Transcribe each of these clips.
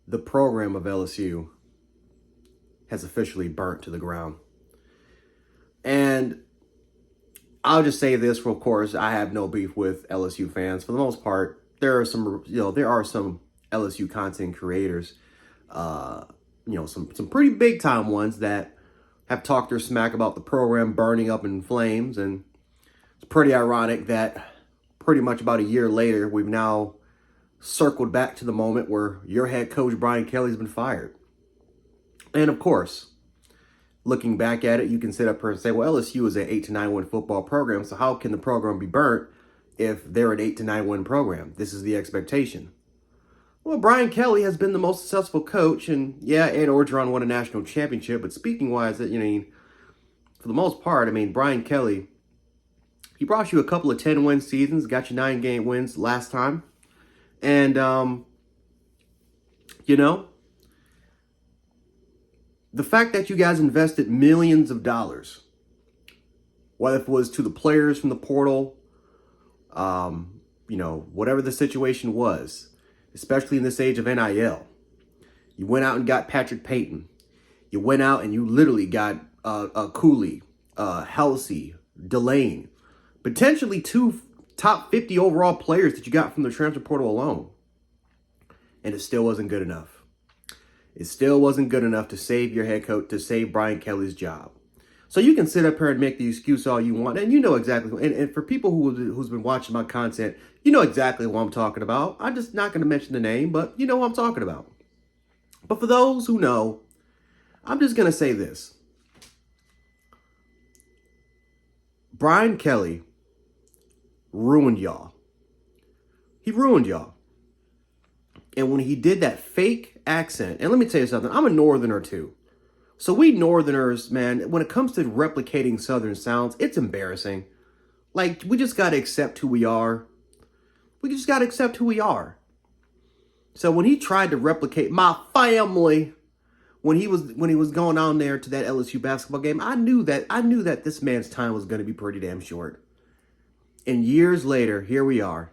the program of LSU has officially burnt to the ground. And I'll just say this, of course, I have no beef with LSU fans. For the most part, there are some LSU content creators, some pretty big time ones that have talked their smack about the program burning up in flames. And it's pretty ironic that pretty much about a year later, we've now circled back to the moment where your head coach, Brian Kelly's been fired. And of course, looking back at it, you can sit up here and say, well, LSU is an 8-9 win football program. So how can the program be burnt if they're an 8-9 win program? This is the expectation. Well, Brian Kelly has been the most successful coach, and yeah, Ed Orgeron won a national championship. But speaking wise, for the most part, Brian Kelly, he brought you a couple of 10-win seasons, got you 9-game wins last time, and the fact that you guys invested millions of dollars, whether it was to the players from the portal, whatever the situation was, especially in this age of NIL. You went out and got Patrick Payton. You went out and you literally got Cooley, Halsey, Delane, potentially 2 top 50 overall players that you got from the transfer portal alone. And it still wasn't good enough. It still wasn't good enough to save your head coach, to save Brian Kelly's job. So you can sit up here and make the excuse all you want, and you know exactly. And for people who's been watching my content, you know exactly what I'm talking about. I'm just not going to mention the name, but you know what I'm talking about. But for those who know, I'm just going to say this. Brian Kelly ruined y'all. He ruined y'all. And when he did that fake accent, and let me tell you something, I'm a Northerner too. So we Northerners, man, when it comes to replicating Southern sounds, it's embarrassing. Like, we just got to accept who we are. We just got to accept who we are. So when he tried to replicate my family, when he was going on there to that LSU basketball game, I knew that this man's time was going to be pretty damn short. And years later, here we are.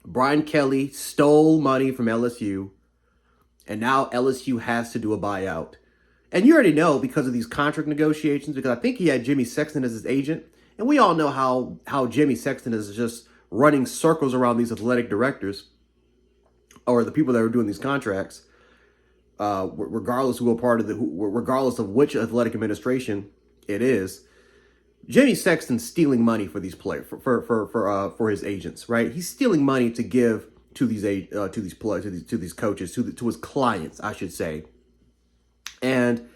Brian Kelly stole money from LSU, and now LSU has to do a buyout. And you already know because of these contract negotiations, because I think he had Jimmy Sexton as his agent. And we all know how Jimmy Sexton is just running circles around these athletic directors or the people that are doing these contracts, regardless regardless of which athletic administration it is. Jimmy Sexton's stealing money for these players, for his agents, right? He's stealing money to give to these players, to these coaches, to his clients, I should say. And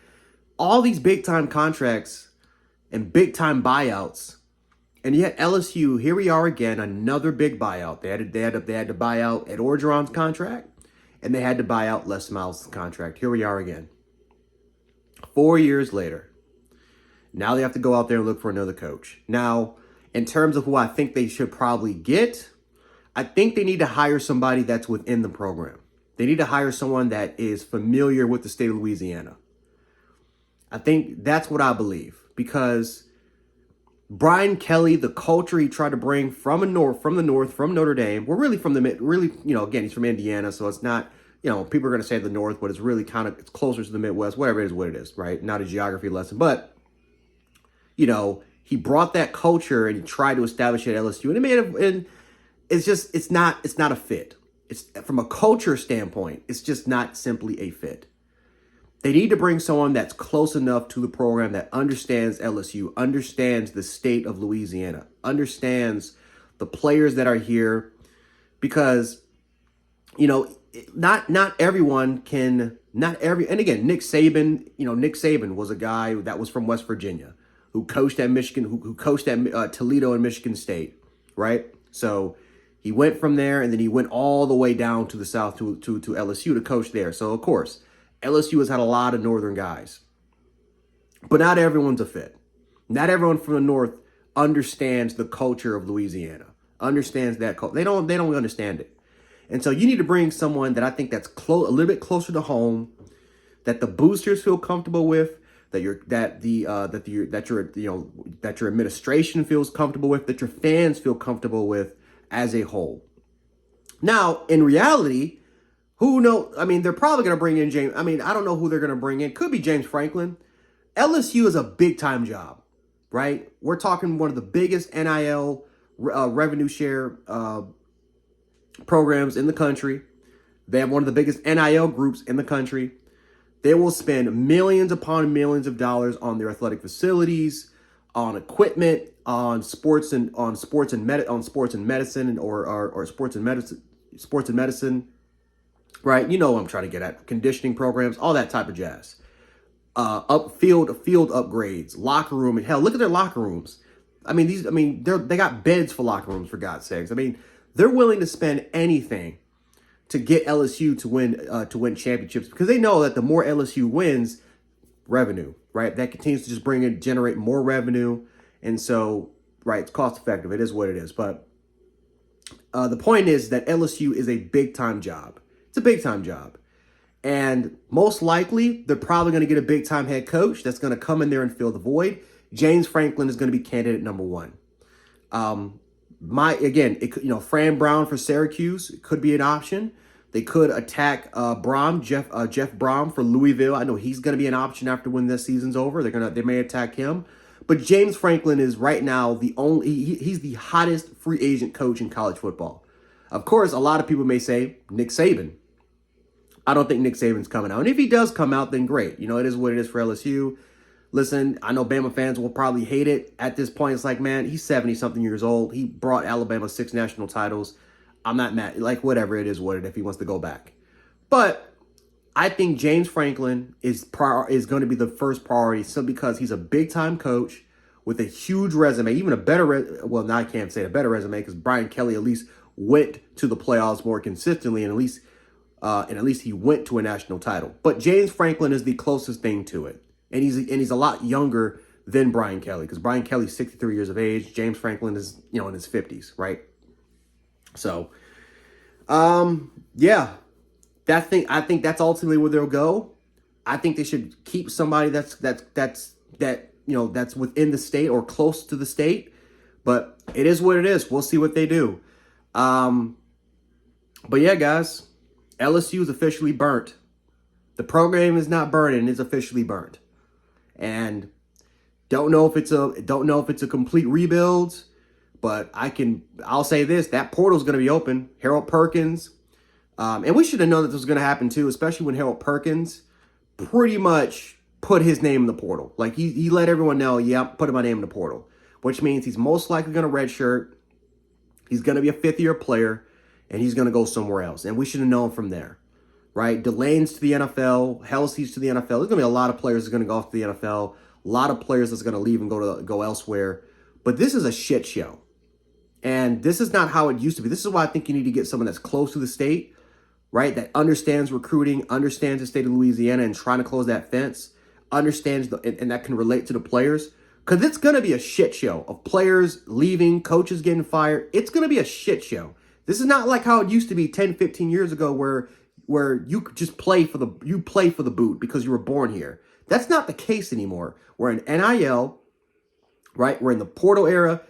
all these big time contracts and big time buyouts, and yet LSU, here we are again, another big buyout. They had to buy out Ed Orgeron's contract, and they had to buy out Les Miles' contract. Here we are again, 4 years later. Now they have to go out there and look for another coach. Now, in terms of who I think they should probably get, I think they need to hire somebody that's within the program. They need to hire someone that is familiar with the state of Louisiana. I think that's what I believe, because Brian Kelly, the culture he tried to bring from the north, from Notre Dame, we're really from again, he's from Indiana, so it's not, people are going to say the north, but it's really it's closer to the Midwest, whatever it is, what it is, right? Not a geography lesson, but he brought that culture and he tried to establish it at LSU, and it's not a fit. It's from a culture standpoint, it's just not simply a fit. They need to bring someone that's close enough to the program that understands LSU, understands the state of Louisiana, understands the players that are here, because, not everyone can, and again, Nick Saban was a guy that was from West Virginia, who coached at Michigan, who coached at Toledo and Michigan State, right? So he went from there, and then he went all the way down to the South to LSU to coach there. So, of course, LSU has had a lot of Northern guys. But not everyone's a fit. Not everyone from the North understands the culture of Louisiana, understands that culture. They don't understand it. And so you need to bring someone that I think that's a little bit closer to home, that the boosters feel comfortable with, that your administration feels comfortable with, that your fans feel comfortable with as a whole. Now, in reality, Who knows? I mean, they're probably going to bring in James. I mean, I don't know who they're going to bring in. Could be James Franklin. LSU is a big time job, right? We're talking one of the biggest NIL revenue share programs in the country. They have one of the biggest NIL groups in the country. They will spend millions upon millions of dollars on their athletic facilities, on equipment, on sports and medicine or sports and medicine, right? You know what I'm trying to get at. Conditioning programs, all that type of jazz. Field upgrades, locker room, and hell, look at their locker rooms. I mean, they got beds for locker rooms, for God's sakes. I mean, they're willing to spend anything to get LSU to win championships, because they know that the more LSU wins, revenue, right? That continues to just generate more revenue. And so, right, it's cost effective. It is what it is. But the point is that LSU is a big time job. It's a big time job. And most likely, they're probably going to get a big time head coach that's going to come in there and fill the void. James Franklin is going to be candidate number one. Fran Brown for Syracuse could be an option. They could attack Jeff Brom for Louisville. I know he's going to be an option after when this season's over. They may attack him. But James Franklin is right now he's the hottest free agent coach in college football. Of course, a lot of people may say Nick Saban. I don't think Nick Saban's coming out. And if he does come out, then great. You know, it is what it is for LSU. Listen, I know Bama fans will probably hate it. At this point, it's like, man, he's 70-something years old. He brought Alabama 6 national titles. I'm not mad. Like, whatever, it is what it is if he wants to go back. But I think James Franklin is going to be the first priority, simply because he's a big-time coach with a huge resume, even a better well, now I can't say a better resume, because Brian Kelly at least went to the playoffs more consistently, and at least he went to a national title. But James Franklin is the closest thing to it. And he's a lot younger than Brian Kelly, because Brian Kelly's 63 years of age. James Franklin is, in his 50s, right? So, yeah, I think that's ultimately where they'll go. I think they should keep somebody that's within the state or close to the state. But it is what it is. We'll see what they do. But yeah, guys, LSU is officially burnt. The program is not burning; it's officially burnt. And don't know if it's a complete rebuild, but I'll say this: that portal's going to be open. Harold Perkins, and we should have known that this was going to happen too, especially when Harold Perkins pretty much put his name in the portal. Like he let everyone know, yeah, put my name in the portal, which means he's most likely going to redshirt. He's going to be a 5th-year player, and he's going to go somewhere else. And we should have known from there. Right? Delane's to the NFL, Helsey's to the NFL. There's going to be a lot of players that are going to go off to the NFL, a lot of players that's going to leave and go elsewhere. But this is a shit show. And this is not how it used to be. This is why I think you need to get someone that's close to the state, right? That understands recruiting, understands the state of Louisiana and trying to close that fence, understands and that can relate to the players. Because it's going to be a shit show of players leaving, coaches getting fired. It's going to be a shit show. This is not like how it used to be 10, 15 years ago where you could just play for the boot because you were born here. That's not the case anymore. We're in NIL, right? We're in the portal era.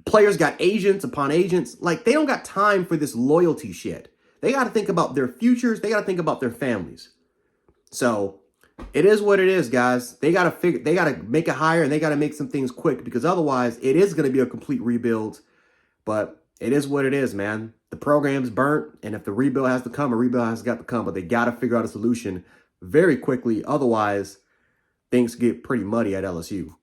Players got agents upon agents. Like, they don't got time for this loyalty shit. They got to think about their futures. They got to think about their families. So it is what it is, guys. They got to make it higher, and they got to make some things quick, because otherwise it is going to be a complete rebuild. But it is what it is, man. The program's burnt, and if the rebuild has to come, a rebuild has got to come. But they got to figure out a solution very quickly. Otherwise, things get pretty muddy at LSU.